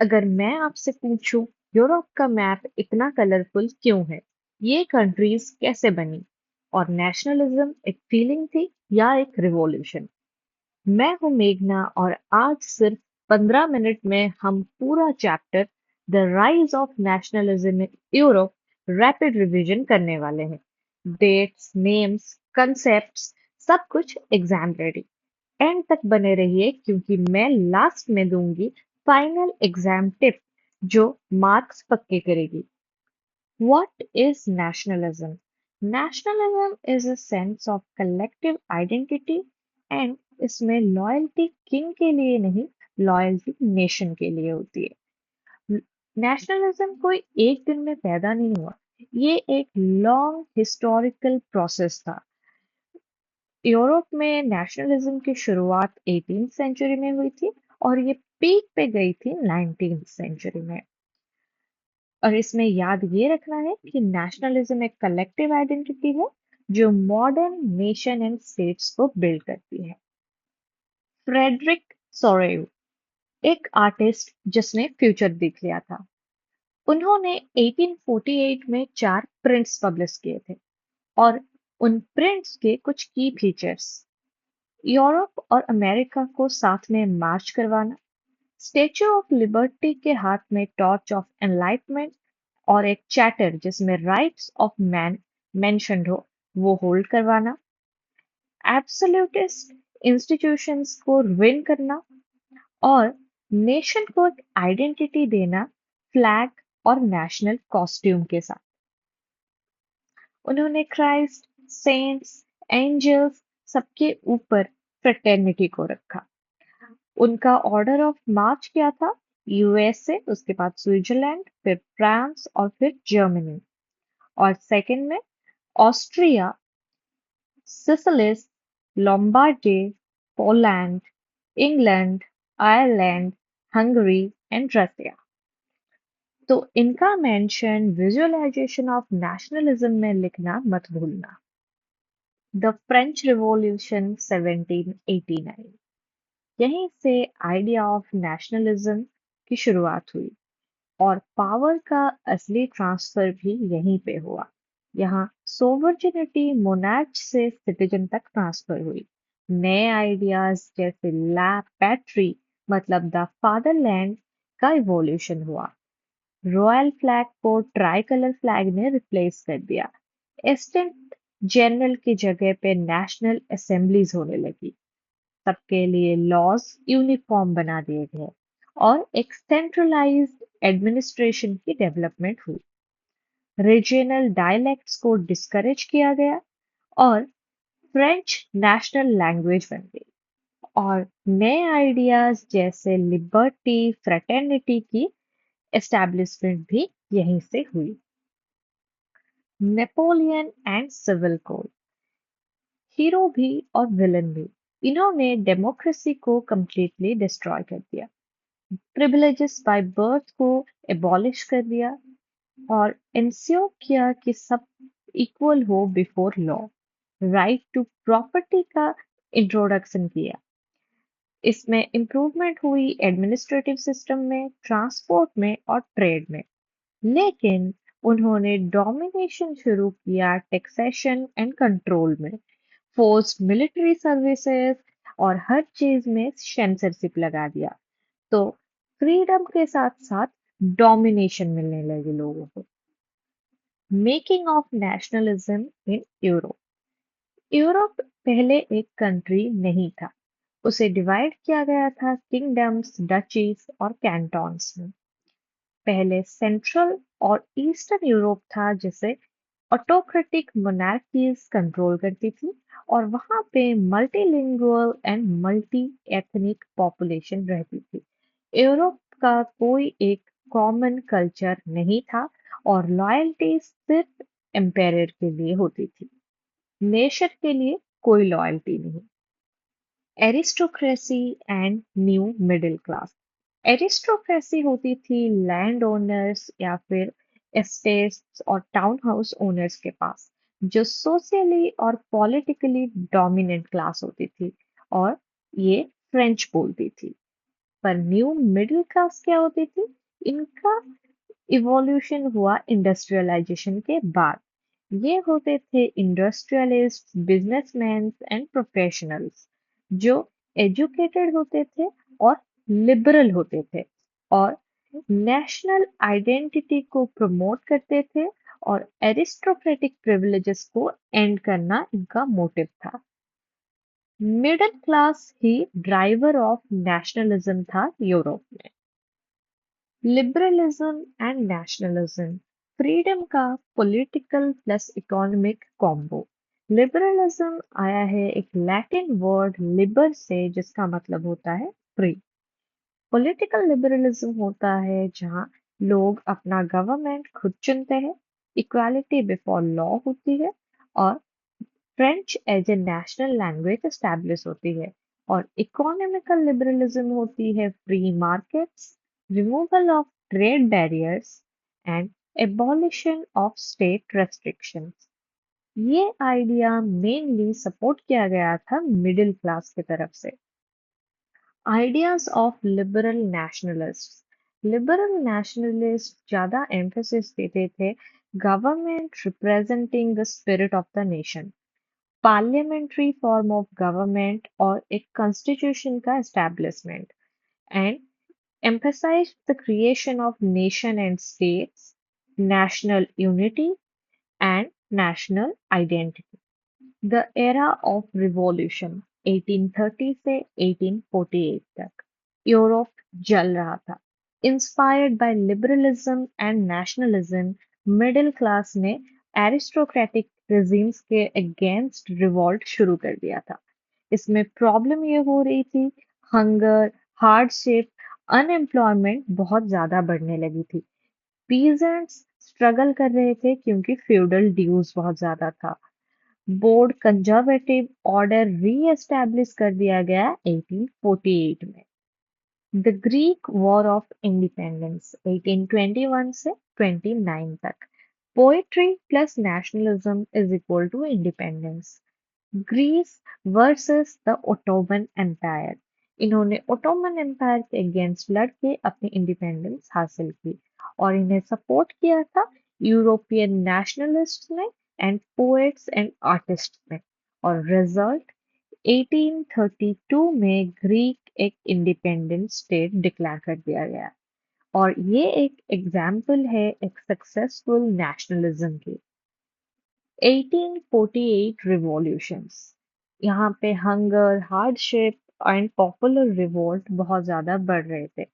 अगर मैं आपसे पूछूं यूरोप का मैप इतना कलरफुल क्यों है, ये कंट्रीज कैसे बनी और नेशनलिज्म एक फीलिंग थी या एक रिवॉल्यूशन। मैं हूं मेघना और आज सिर्फ 15 मिनट में हम पूरा chapter the rise of nationalism in Europe rapid revision करने वाले हैं। डेट्स, नेम्स, कंसेप्ट्स, सब कुछ एग्जाम रेडी। एंड तक बने रहिए क्योंकि मैं लास्ट में दूंगी फाइनल एग्जाम टिप जो मार्क्स पक्के करेगी। What is nationalism? Nationalism is a sense of collective identity and इसमें लॉयल्टी किंग के लिए नहीं, लॉयल्टी नेशन के लिए होती है। नेशनलिज्म कोई एक दिन में पैदा नहीं हुआ, ये एक लॉन्ग हिस्टोरिकल प्रोसेस था। यूरोप में नेशनलिज्म की शुरुआत 18th सेंचुरी में हुई थी और ये पीक पे गई थी 19th सेंचुरी में। और इसमें याद ये रखना है कि नेशनलिज्म एक कलेक्टिव आइडेंटिटी है जो मॉडर्न नेशन एंड स्टेट्स को बिल्ड करती है। फ्रेडरिक सोरेल एक आर्टिस्ट जिसने फ्यूचर देख लिया था। उन्होंने 1848 में 4 प्रिंट्स पब्लिश किए थे और उन प्रिंट्स के कुछ की फीचर्स: यूरोप और अमेरिका को साथ में मार्च करवाना, स्टेच्यू ऑफ लिबर्टी के हाथ में टॉर्च ऑफ एनलाइटमेंट और एक चैटर जिसमें राइट्स ऑफ मैन मेंशन्ड हो वो होल्ड करवाना, एब्सोल्यूटिस्ट इंस्टीट्यूशंस को विन करना और नेशन को एक आइडेंटिटी देना फ्लैग और नेशनल कॉस्ट्यूम के साथ। उन्होंने क्राइस्ट, सेंट्स, एंजल्स सबके ऊपर फ्रेटर्निटी को रखा। उनका ऑर्डर ऑफ मार्च क्या था? यूएसए, उसके बाद स्विट्जरलैंड, फिर फ्रांस और फिर जर्मनी। और सेकंड में Austria, Sicilies, Lombardy, Poland, England, Ireland, Hungary and Russia. तो इनका मेंशन विजुअलाइजेशन ऑफ नेशनलिज्म में लिखना मत भूलना। द फ्रेंच रिवॉल्यूशन 1789, यहीं से आइडिया ऑफ नेशनलिज्म की शुरुआत हुई और पावर का असली ट्रांसफर भी यहीं पे हुआ। यहाँ सोवर्जिनिटी मोनार्च से सिटीजन तक ट्रांसफर हुई। नए आइडियाज जैसे ला पैट्री मतलब द फादरलैंड का इवोल्यूशन हुआ। रॉयल फ्लैग को ट्राई कलर फ्लैग ने रिप्लेस कर दिया। एस्टेट जनरल की जगह पे नेशनल असेंबलीज होने लगी। सबके लिए लॉज यूनिफॉर्म बना दिए गए और एक सेंट्रलाइज्ड एडमिनिस्ट्रेशन की डेवलपमेंट हुई। रीजनल डायलेक्ट्स को डिस्करेज किया गया और फ्रेंच नेशनल लैंग्वेज बन गई। और नए आइडियाज जैसे लिबर्टी, फ्रेटर्निटी की एस्टैब्लिशमेंट भी यहीं से हुई। Napoleon and civil code, hero भी और विलन भी, इन्होंने डेमोक्रेसी को कंप्लीटली डिस्ट्रॉय कर दिया। प्रिविलेजेस बाय बर्थ को एबॉलिश कर दिया और इंश्योर किया कि सब इक्वल हो before law. Right to property का इंट्रोडक्शन किया। इसमें इम्प्रूवमेंट हुई एडमिनिस्ट्रेटिव सिस्टम में, ट्रांसपोर्ट में और ट्रेड में। लेकिन उन्होंने डोमिनेशन शुरू किया टैक्सेशन एंड कंट्रोल में, फोर्स्ड मिलिट्री सर्विसेज और हर चीज में सेंसरशिप लगा दिया। तो फ्रीडम के साथ साथ डोमिनेशन मिलने लगे लोगों को। Making of nationalism in Europe, Europe पहले एक कंट्री नहीं था। उसे डिवाइड किया गया था किंगडम्स, डचीज और कैंटोन्स में। पहले सेंट्रल और ईस्टर्न यूरोप था जिसे ऑटोक्रेटिक मोनार्कीज कंट्रोल करती थी और वहां पे multilingual and multi ethnic population रहती थी। यूरोप का कोई एक कॉमन कल्चर नहीं था और लॉयल्टी सिर्फ एम्पायर के लिए होती थी, नेशन के लिए कोई लॉयल्टी नहीं। Aristocracy and new middle class, aristocracy होती थी लैंड ओनर्स या फिर एस्टेट्स और टाउन हाउस ओनर्स के पास, जो सोशली और पॉलिटिकली डोमिनेंट क्लास होती थी और ये फ्रेंच बोलती थी। पर न्यू मिडिल क्लास क्या होती थी? इनका इवोल्यूशन हुआ इंडस्ट्रियलाइजेशन के बाद। ये होते थे इंडस्ट्रियलिस्ट, बिजनेसमैन एंड प्रोफेशनल्स जो एजुकेटेड होते थे और लिबरल होते थे और नेशनल आइडेंटिटी को प्रमोट करते थे और एरिस्टोक्रेटिक प्रिविलेजेस को एंड करना इनका मोटिव था। Middle class he driver of nationalism था यूरोप में। लिबरलिज्म एंड नेशनलिज्म, फ्रीडम का political plus economic combo. Liberalism आया है एक लैटिन वर्ड लिबर से जिसका मतलब होता है फ्री। पॉलिटिकल लिबरलिज्म होता है जहां लोग अपना गवर्नमेंट खुद चुनते हैं, इक्वालिटी बिफोर लॉ होती है और French as a national language establish होती है। और इकोनॉमिकल लिबरलिज्म होती है free markets, removal of trade barriers and abolition of state restrictions. ये आइडिया मेनली सपोर्ट किया गया था मिडिल क्लास की तरफ से। Ideas of liberal nationalist. Liberal nationalist ज्यादा एम्फेसिस देते थे government representing the spirit of the nation, parliamentary form of government और एक कॉन्स्टिट्यूशन का establishment and emphasized the creation of nation and states, national unity and national identity. The era of revolution 1830 से 1848 तक Europe जल रहा था। Inspired by liberalism and nationalism, middle class ने aristocratic regimes के अगेंस्ट रिवॉल्ट शुरू कर दिया था। इसमें प्रॉब्लम ये हो रही थी, हंगर, हार्डशिप, अनएम्प्लॉयमेंट बहुत ज्यादा बढ़ने लगी थी। पीजेंट्स स्ट्रगल कर रहे थे क्योंकि फ्यूडल ड्यूज बहुत ज्यादा था। Board conservative order reestablish कर दिया गया 1848 में। The Greek war of independence 1821 से 29 तक। Poetry plus nationalism is equal to independence. Greece versus the Ottoman empire. इन्होंने ओटोमन एम्पायर के अगेंस्ट लड़ के अपनी इंडिपेंडेंस हासिल की और इन्हें सपोर्ट किया था यूरोपियन नेशनलिस्ट ने एंड पोएट्स एंड आर्टिस्ट ने। और रिजल्ट 1832 में ग्रीक एक इंडिपेंडेंट स्टेट डिक्लेयर कर दिया गया। और ये एक एग्जाम्पल है एक सक्सेसफुल नेशनलिज्म की। 1848 रिवॉल्यूशंस, यहाँ पे hunger, hardship and popular revolt बहुत ज्यादा बढ़ रहे थे।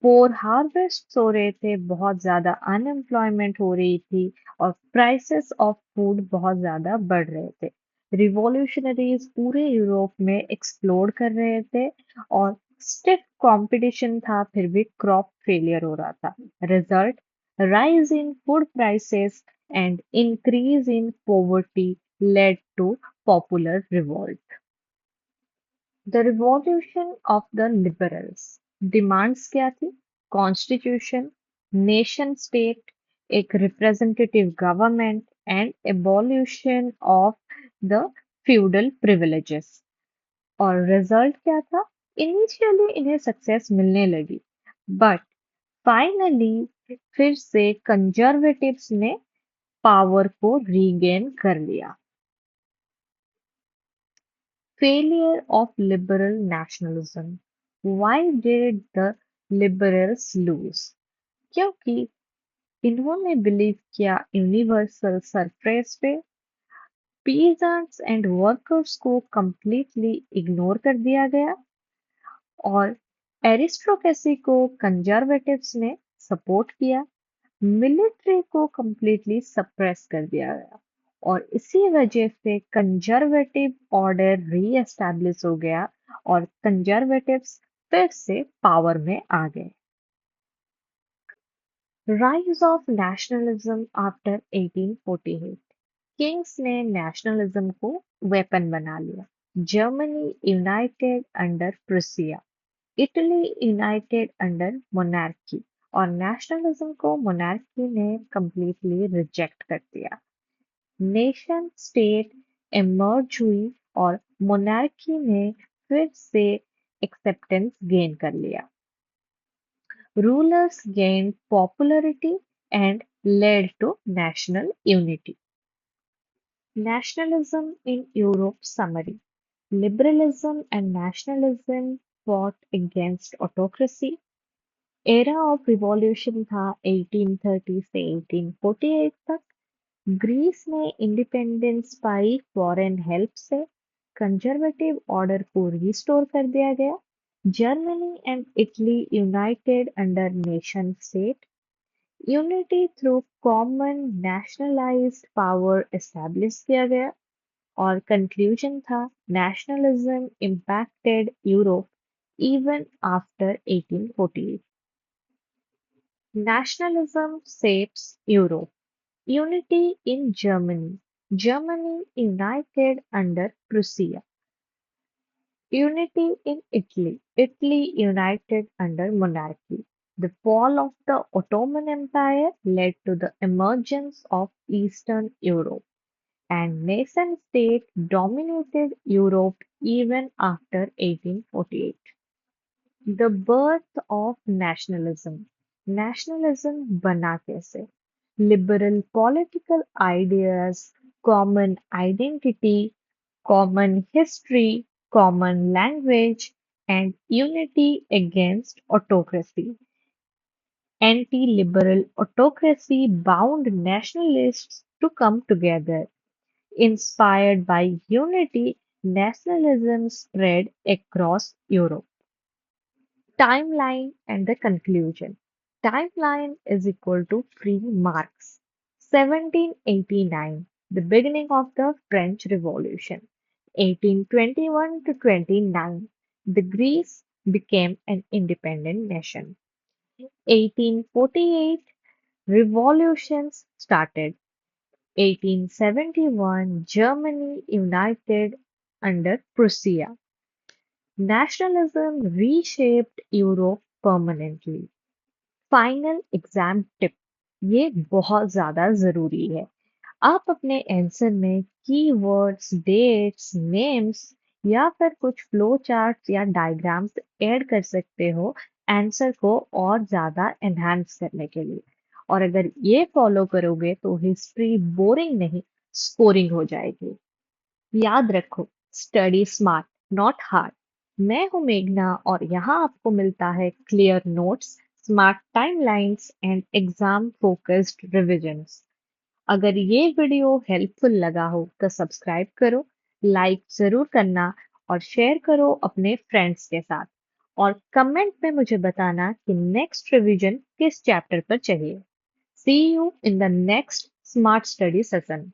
पोर हार्वेस्ट हो रहे थे, बहुत ज्यादा अनएम्प्लॉयमेंट हो रही थी और प्राइसेस ऑफ फूड बहुत ज्यादा बढ़ रहे थे। रिवॉल्यूशनरीज पूरे यूरोप में एक्सप्लोर कर रहे थे और स्टिफ कंपटीशन था, फिर भी क्रॉप फेलियर हो रहा था। Result, rise in food prices and increase in poverty led to popular revolt. The revolution of the liberals. Demands क्या थी? कॉन्स्टिट्यूशन, नेशन स्टेट, एक representative government and abolition of the feudal privileges. और result क्या था? Initially इन्हें success मिलने लगी but finally फिर से कंजर्वेटिव्स ने पावर को रीगेन कर लिया। Failure of liberal nationalism. Why did the liberals lose? क्योंकि इन्होंने बिलीव किया यूनिवर्सल सरफेस पे, पीजेंट्स एंड वर्कर्स को कंप्लीटली इग्नोर कर दिया गया और एरिस्टोक्रेसी को कंजर्वेटिव्स ने सपोर्ट किया, मिलिट्री को कंप्लीटली सप्रेस कर दिया गया और इसी वजह से कंजर्वेटिव ऑर्डर री एस्टैब्लिश हो गया और कंजर्वेटिव्स फिर से पावर में आ गए। Rise of nationalism after 1848। Kings ने नेशनलिज्म को वेपन बना लिया। Germany United under Prussia, Italy United under monarchy और नेशनलिज्म को मोनार्की ने कंप्लीटली रिजेक्ट कर दिया। नेशन स्टेट इमर्ज हुई और मोनार्की ने फिर से एक्सेप्टेंस गेन कर लिया। Rulers gained popularity and led to national unity. Nationalism in Europe summary. Liberalism and nationalism fought against autocracy. Era of revolution था 1830 से 1848 तक। ग्रीस में इंडिपेंडेंस पाई फॉरेन हेल्प से। कंजर्वेटिव ऑर्डर को रिस्टोर कर दिया गया। Germany and Italy United under nation state. Unity through common nationalised power establish किया गया। और कंक्लूजन था nationalism impacted Europe even after 1848। Nationalism shapes Europe. Unity in Germany. Germany united under Prussia. Unity in Italy. Italy united under monarchy. The fall of the Ottoman Empire led to the emergence of Eastern Europe, and nation state dominated Europe even after 1848. The birth of nationalism. Nationalism बना कैसे? Liberal political ideas, common identity, common history, common language, and unity against autocracy. Anti-liberal autocracy bound nationalists to come together. Inspired by unity, nationalism spread across Europe. Timeline and the conclusion. Timeline is equal to free marks. 1789, the beginning of the French Revolution. 1821 to 29, the Greece became an independent nation. 1848, revolutions started. 1871, Germany united under Prussia. Nationalism reshaped Europe permanently. Final exam tip, ये बहुत ज्यादा जरूरी है। आप अपने answer में keywords, dates, names या फिर कुछ फ्लो चार्ट्स या डायग्राम्स ऐड कर सकते हो आंसर को और ज्यादा एनहांस करने के लिए। और अगर ये फॉलो करोगे तो हिस्ट्री बोरिंग नहीं, स्कोरिंग हो जाएगी। याद रखो, स्टडी स्मार्ट नॉट हार्ड। मैं हूं मेघना और यहाँ आपको मिलता है clear notes, smart timelines and exam focused revisions. अगर ये वीडियो हेल्पफुल लगा हो तो सब्सक्राइब करो, लाइक जरूर करना और शेयर करो अपने फ्रेंड्स के साथ। और कमेंट में मुझे बताना कि नेक्स्ट रिवीजन किस चैप्टर पर चाहिए। See you in the next smart study session.